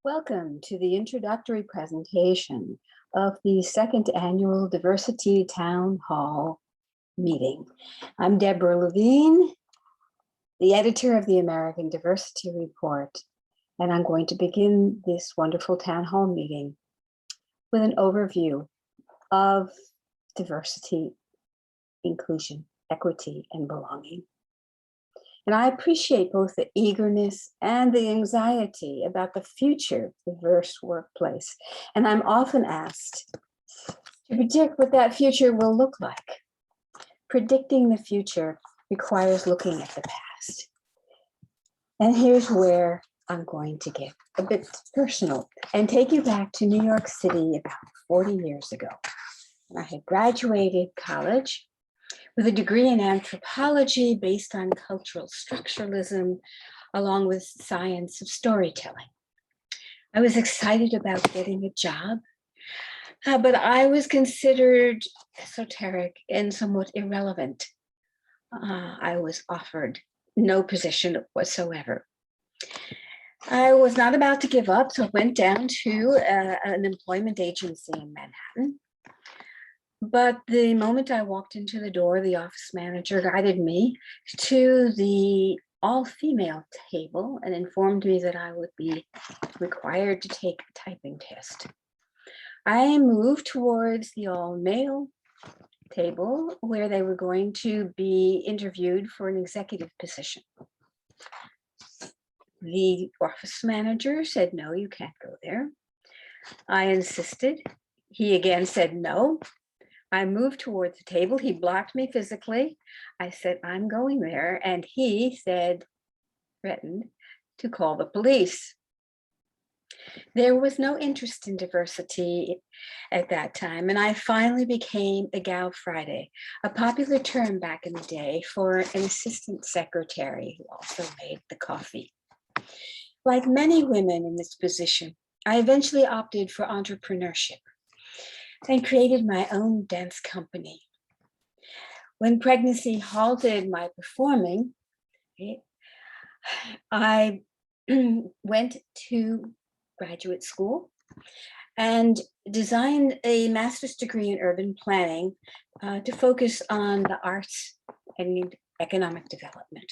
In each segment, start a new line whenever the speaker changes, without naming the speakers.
Welcome to the introductory presentation of the second annual Diversity Town Hall meeting. I'm Deborah Levine, the editor of the American Diversity Report, and I'm going to begin this wonderful town hall meeting with an overview of diversity, inclusion, equity, and belonging. And I appreciate both the eagerness and the anxiety about the future diverse workplace. And I'm often asked to predict what that future will look like. Predicting the future requires looking at the past. And here's where I'm going to get a bit personal and take you back to New York City about 40 years ago. I had graduated college with a degree in anthropology based on cultural structuralism, along with science of storytelling. I was excited about getting a job, but I was considered esoteric and somewhat irrelevant. I was offered no position whatsoever. I was not about to give up, so I went down to an employment agency in Manhattan. But the moment I walked into the door, the office manager guided me to the all-female table and informed me that I would be required to take a typing test. I moved towards the all-male table where they were going to be interviewed for an executive position. The office manager said, "No, you can't go there." I insisted. He again said no. I moved towards the table. He blocked me physically. I said, "I'm going there." And he said, threatened to call the police. There was no interest in diversity at that time. And I finally became a Gal Friday, a popular term back in the day for an assistant secretary who also made the coffee. Like many women in this position, I eventually opted for entrepreneurship and created my own dance company. When pregnancy halted my performing, I went to graduate school and designed a master's degree in urban planning to focus on the arts and economic development.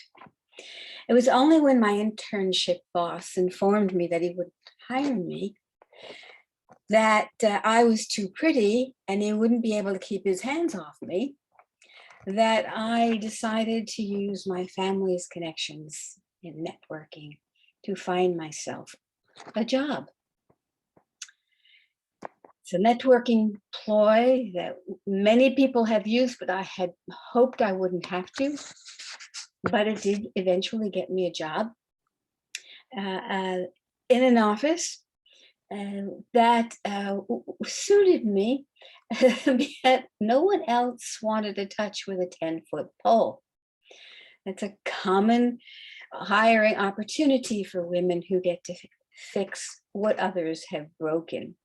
It was only when my internship boss informed me that he would hire me that I was too pretty and he wouldn't be able to keep his hands off me, that I decided to use my family's connections in networking to find myself a job. It's a networking ploy that many people have used, but I had hoped I wouldn't have to. But it did eventually get me a job in an office that suited me, yet no one else wanted to touch with a 10-foot pole. It's a common hiring opportunity for women who get to fix what others have broken.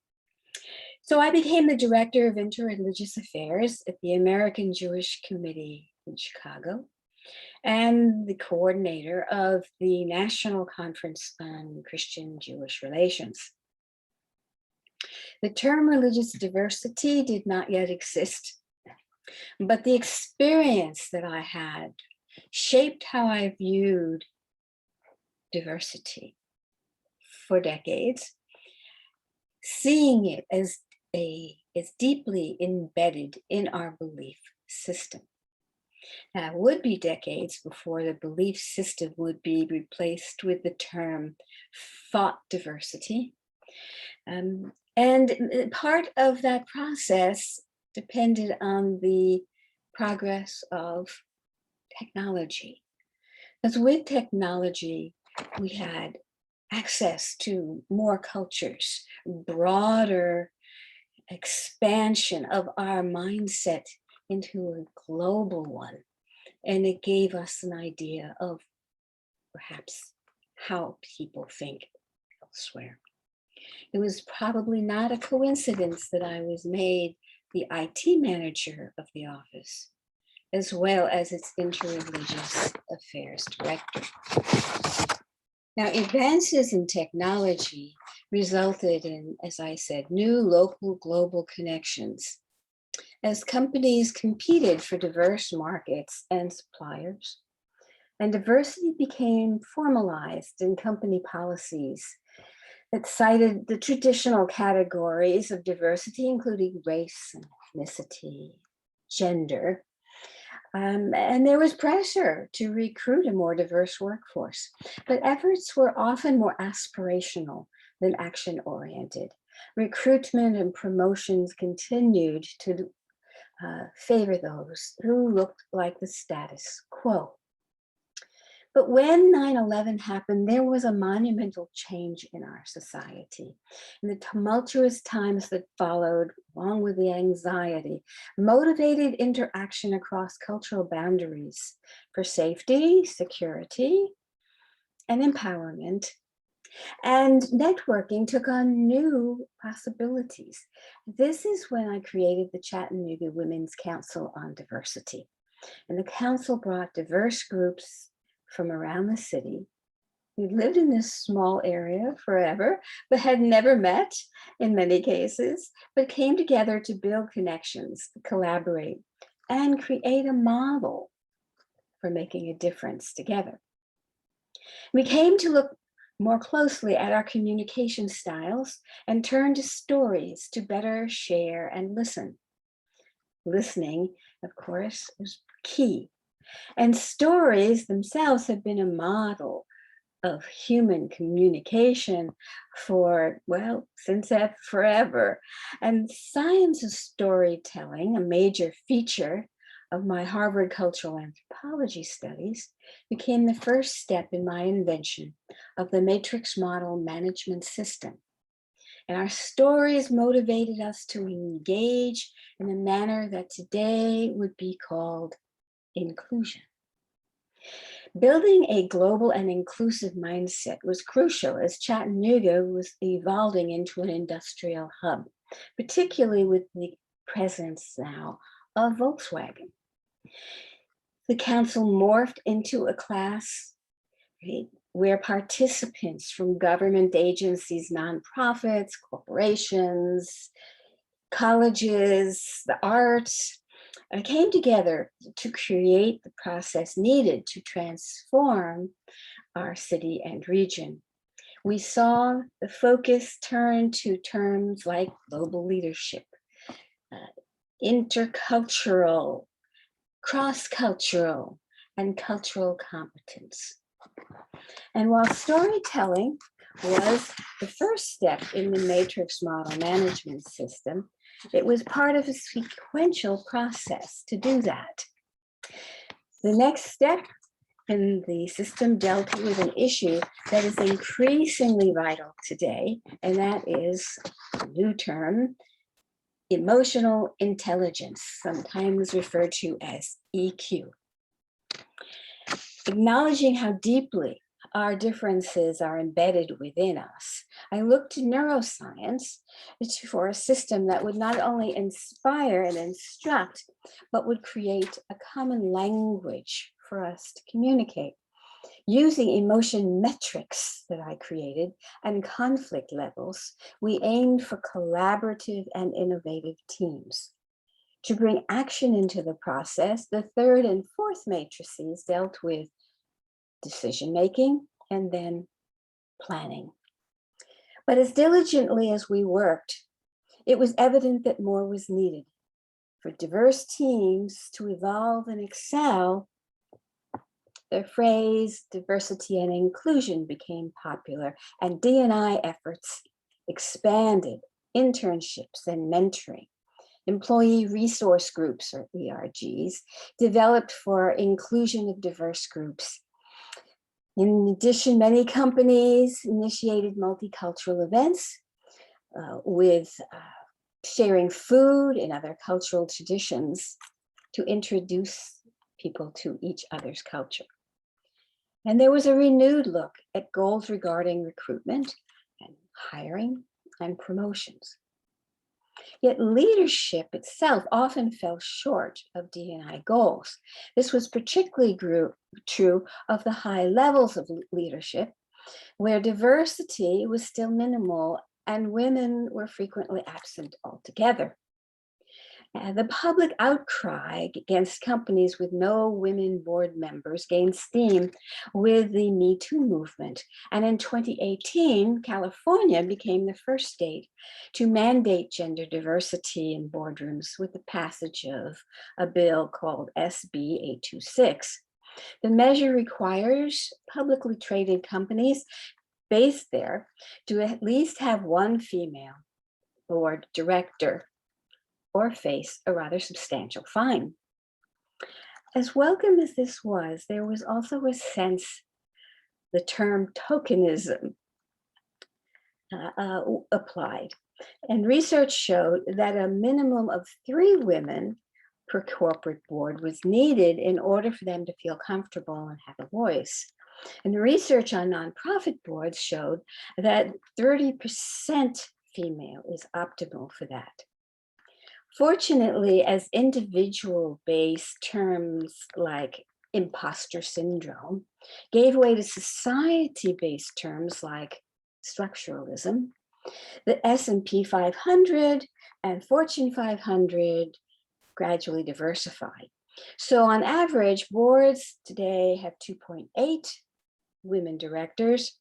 So I became the director of interreligious affairs at the American Jewish Committee in Chicago and the coordinator of the National Conference on Christian-Jewish Relations. The term religious diversity did not yet exist, but the experience that I had shaped how I viewed diversity for decades, seeing it as deeply embedded in our belief system. Now, it would be decades before the belief system would be replaced with the term thought diversity. And part of that process depended on the progress of technology. Because with technology, we had access to more cultures, broader expansion of our mindset into a global one. And it gave us an idea of perhaps how people think elsewhere. It was probably not a coincidence that I was made the IT manager of the office, as well as its interreligious affairs director. Now, advances in technology resulted in, as I said, new local global connections as companies competed for diverse markets and suppliers, and diversity became formalized in company policies that cited the traditional categories of diversity, including race, ethnicity, gender. And there was pressure to recruit a more diverse workforce, but efforts were often more aspirational than action-oriented. Recruitment and promotions continued to favor those who looked like the status quo. But when 9/11 happened, there was a monumental change in our society. And the tumultuous times that followed, along with the anxiety, motivated interaction across cultural boundaries for safety, security, and empowerment. And networking took on new possibilities. This is when I created the Chattanooga Women's Council on Diversity. And the council brought diverse groups from around the city who lived in this small area forever, but had never met in many cases, but came together to build connections, collaborate, and create a model for making a difference together. We came to look more closely at our communication styles and turn to stories to better share and listen. Listening, of course, is key. And stories themselves have been a model of human communication for, well, since forever. And science of storytelling, a major feature of my Harvard Cultural Anthropology studies, became the first step in my invention of the matrix model management system. And our stories motivated us to engage in a manner that today would be called inclusion. Building a global and inclusive mindset was crucial as Chattanooga was evolving into an industrial hub, particularly with the presence now of Volkswagen. The council morphed into a class, right, where participants from government agencies, nonprofits, corporations, colleges, the arts, came together to create the process needed to transform our city and region. We saw the focus turn to terms like global leadership, intercultural, cross-cultural, and cultural competence. And while storytelling was the first step in the matrix model management system, it was part of a sequential process to do that. The next step in the system dealt with an issue that is increasingly vital today, and that is a new term, emotional intelligence, sometimes referred to as EQ. Acknowledging how deeply our differences are embedded within us, I looked to neuroscience for a system that would not only inspire and instruct, but would create a common language for us to communicate. Using emotion metrics that I created and conflict levels, we aimed for collaborative and innovative teams. To bring action into the process, the third and fourth matrices dealt with decision-making and then planning. But as diligently as we worked, it was evident that more was needed. For diverse teams to evolve and excel, the phrase diversity and inclusion became popular, and D&I efforts expanded, internships and mentoring. Employee resource groups, or ERGs, developed for inclusion of diverse groups. In addition, many companies initiated multicultural events with sharing food and other cultural traditions to introduce people to each other's culture. And there was a renewed look at goals regarding recruitment and hiring and promotions. Yet leadership itself often fell short of D&I goals. This was particularly true of the high levels of leadership, where diversity was still minimal and women were frequently absent altogether. The public outcry against companies with no women board members gained steam with the Me Too movement. And in 2018, California became the first state to mandate gender diversity in boardrooms with the passage of a bill called SB 826. The measure requires publicly traded companies based there to at least have one female board director or face a rather substantial fine. As welcome as this was, there was also a sense the term tokenism applied. And research showed that a minimum of 3 women per corporate board was needed in order for them to feel comfortable and have a voice. And the research on nonprofit boards showed that 30% female is optimal for that. Fortunately, as individual-based terms like imposter syndrome gave way to society-based terms like structuralism, the S&P 500 and Fortune 500 gradually diversified. So on average, boards today have 2.8 women directors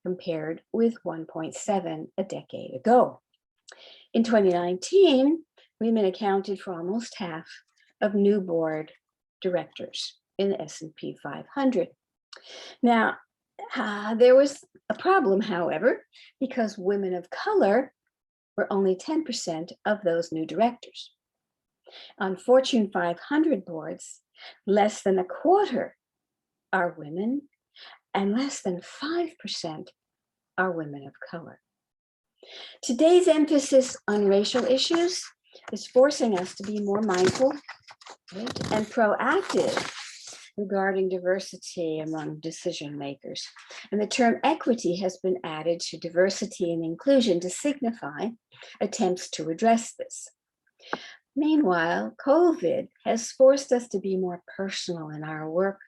compared with 1.7 a decade ago. In 2019, women accounted for almost half of new board directors in the S&P 500. Now, there was a problem, however, because women of color were only 10% of those new directors. On Fortune 500 boards, less than a quarter are women, and less than 5% are women of color. Today's emphasis on racial issues is forcing us to be more mindful, right, and proactive regarding diversity among decision makers. And the term equity has been added to diversity and inclusion to signify attempts to address this. Meanwhile, COVID has forced us to be more personal in our work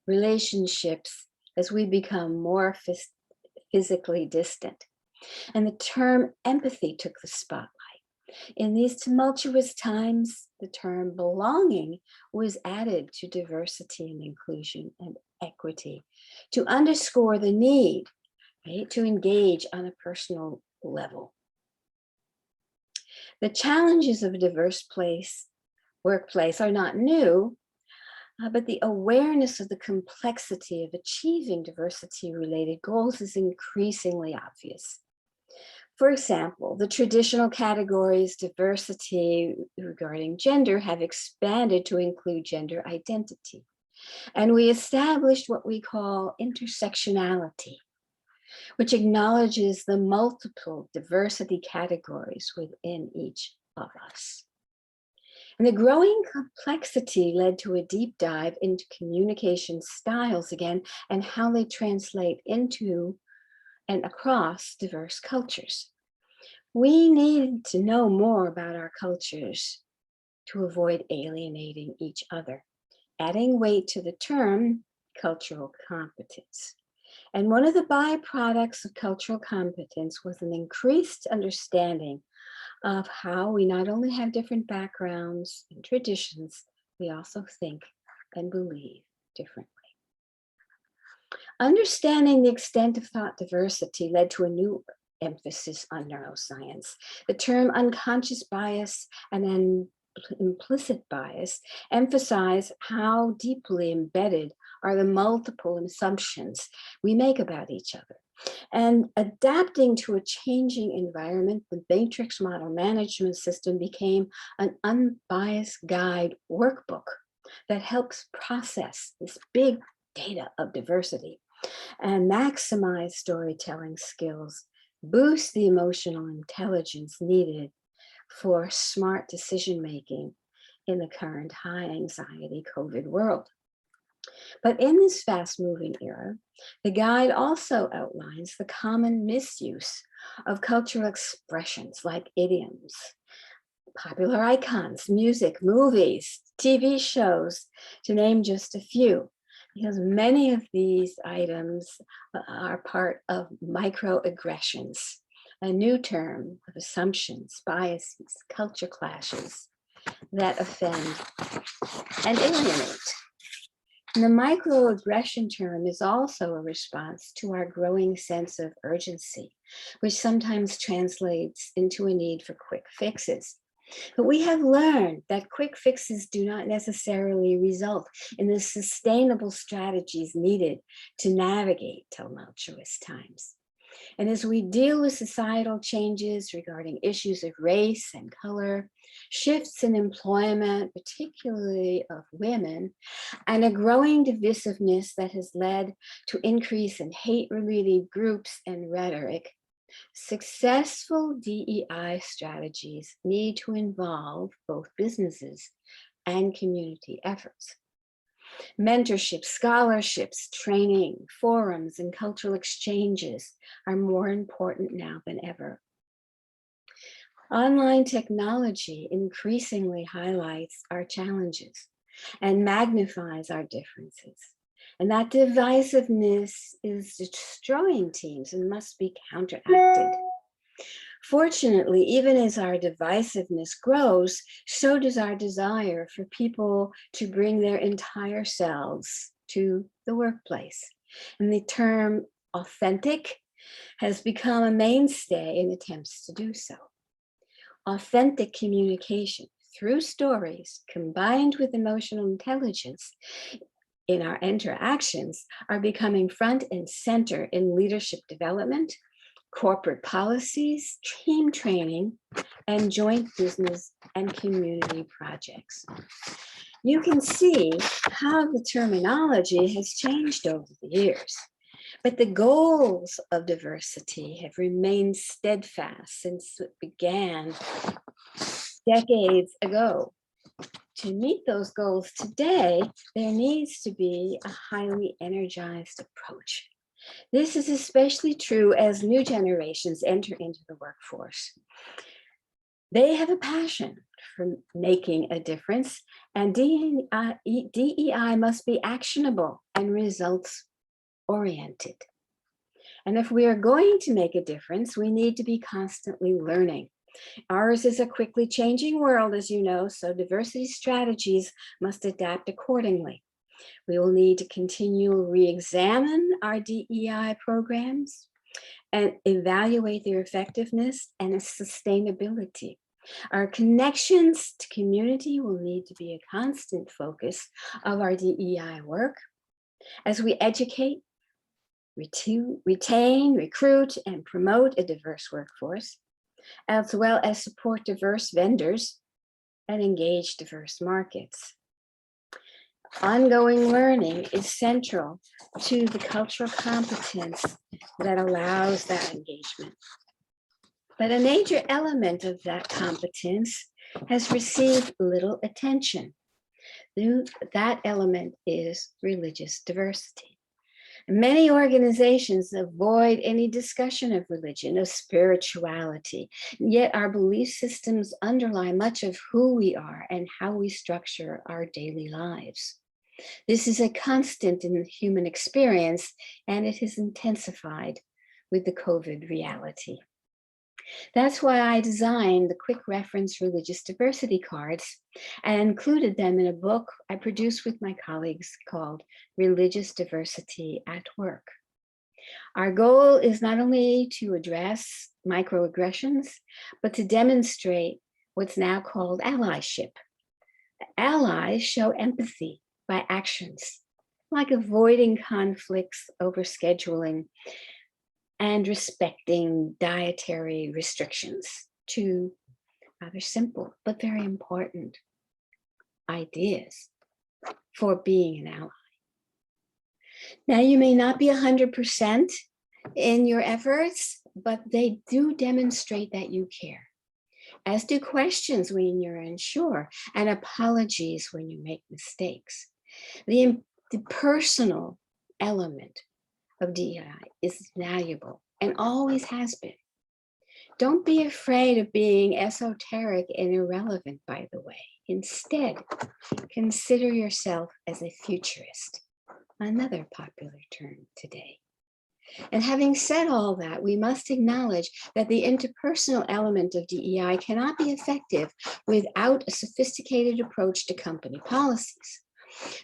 relationships as we become more physically distant. And the term empathy took the spotlight. In these tumultuous times, the term belonging was added to diversity and inclusion and equity to underscore the need, right, to engage on a personal level. The challenges of a diverse workplace are not new, but the awareness of the complexity of achieving diversity-related goals is increasingly obvious. For example, the traditional categories diversity regarding gender have expanded to include gender identity. And we established what we call intersectionality, which acknowledges the multiple diversity categories within each of us. And the growing complexity led to a deep dive into communication styles again and how they translate into and across diverse cultures. We need to know more about our cultures to avoid alienating each other, adding weight to the term cultural competence. And one of the byproducts of cultural competence was an increased understanding of how we not only have different backgrounds and traditions, we also think and believe differently. Understanding the extent of thought diversity led to a new emphasis on neuroscience. The term unconscious bias and implicit bias emphasize how deeply embedded are the multiple assumptions we make about each other. And adapting to a changing environment, the matrix model management system became an unbiased guide workbook that helps process this big data of diversity and maximize storytelling skills, boost the emotional intelligence needed for smart decision-making in the current high anxiety COVID world. But in this fast-moving era, the guide also outlines the common misuse of cultural expressions like idioms, popular icons, music, movies, TV shows, to name just a few, because many of these items are part of microaggressions, a new term of assumptions, biases, culture clashes that offend and alienate. And the microaggression term is also a response to our growing sense of urgency, which sometimes translates into a need for quick fixes. But we have learned that quick fixes do not necessarily result in the sustainable strategies needed to navigate tumultuous times. And as we deal with societal changes regarding issues of race and color, shifts in employment, particularly of women, and a growing divisiveness that has led to increase in hate-related groups and rhetoric, successful DEI strategies need to involve both businesses and community efforts. Mentorship, scholarships, training, forums, and cultural exchanges are more important now than ever. Online technology increasingly highlights our challenges and magnifies our differences. And that divisiveness is destroying teams and must be counteracted. Fortunately, even as our divisiveness grows, so does our desire for people to bring their entire selves to the workplace. And the term authentic has become a mainstay in attempts to do so. Authentic communication through stories combined with emotional intelligence in our interactions are becoming front and center in leadership development, corporate policies, team training, and joint business and community projects. You can see how the terminology has changed over the years, but the goals of diversity have remained steadfast since it began decades ago. To meet those goals today, there needs to be a highly energized approach. This is especially true as new generations enter into the workforce. They have a passion for making a difference, and DEI must be actionable and results oriented. And if we are going to make a difference, we need to be constantly learning. Ours is a quickly changing world, as you know, so diversity strategies must adapt accordingly. We will need to continue to re-examine our DEI programs and evaluate their effectiveness and sustainability. Our connections to community will need to be a constant focus of our DEI work as we educate, retain, recruit, and promote a diverse workforce, as well as support diverse vendors and engage diverse markets. Ongoing learning is central to the cultural competence that allows that engagement. But a major element of that competence has received little attention. That element is religious diversity. Many organizations avoid any discussion of religion, of spirituality, yet our belief systems underlie much of who we are and how we structure our daily lives. This is a constant in the human experience, and it has intensified with the COVID reality. That's why I designed the quick reference religious diversity cards and included them in a book I produced with my colleagues called Religious Diversity at Work. Our goal is not only to address microaggressions, but to demonstrate what's now called allyship. Allies show empathy by actions, like avoiding conflicts over scheduling and respecting dietary restrictions, two rather simple but very important ideas for being an ally. Now, you may not be 100% in your efforts, but they do demonstrate that you care, as do questions when you're unsure and apologies when you make mistakes. The personal element of DEI is valuable and always has been. Don't be afraid of being esoteric and irrelevant, by the way. Instead, consider yourself as a futurist, another popular term today. And having said all that, we must acknowledge that the interpersonal element of DEI cannot be effective without a sophisticated approach to company policies.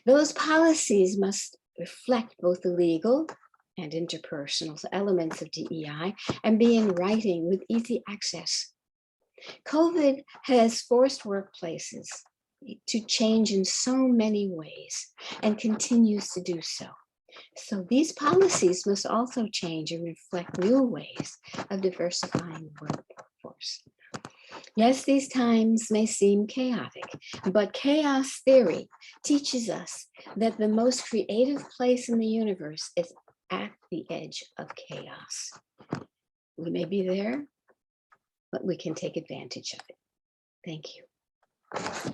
Those policies must reflect both the legal and interpersonal elements of DEI and be in writing with easy access. COVID has forced workplaces to change in so many ways and continues to do so. So these policies must also change and reflect new ways of diversifying the workforce. Yes, these times may seem chaotic, but chaos theory teaches us that the most creative place in the universe is at the edge of chaos. We may be there, but we can take advantage of it. Thank you.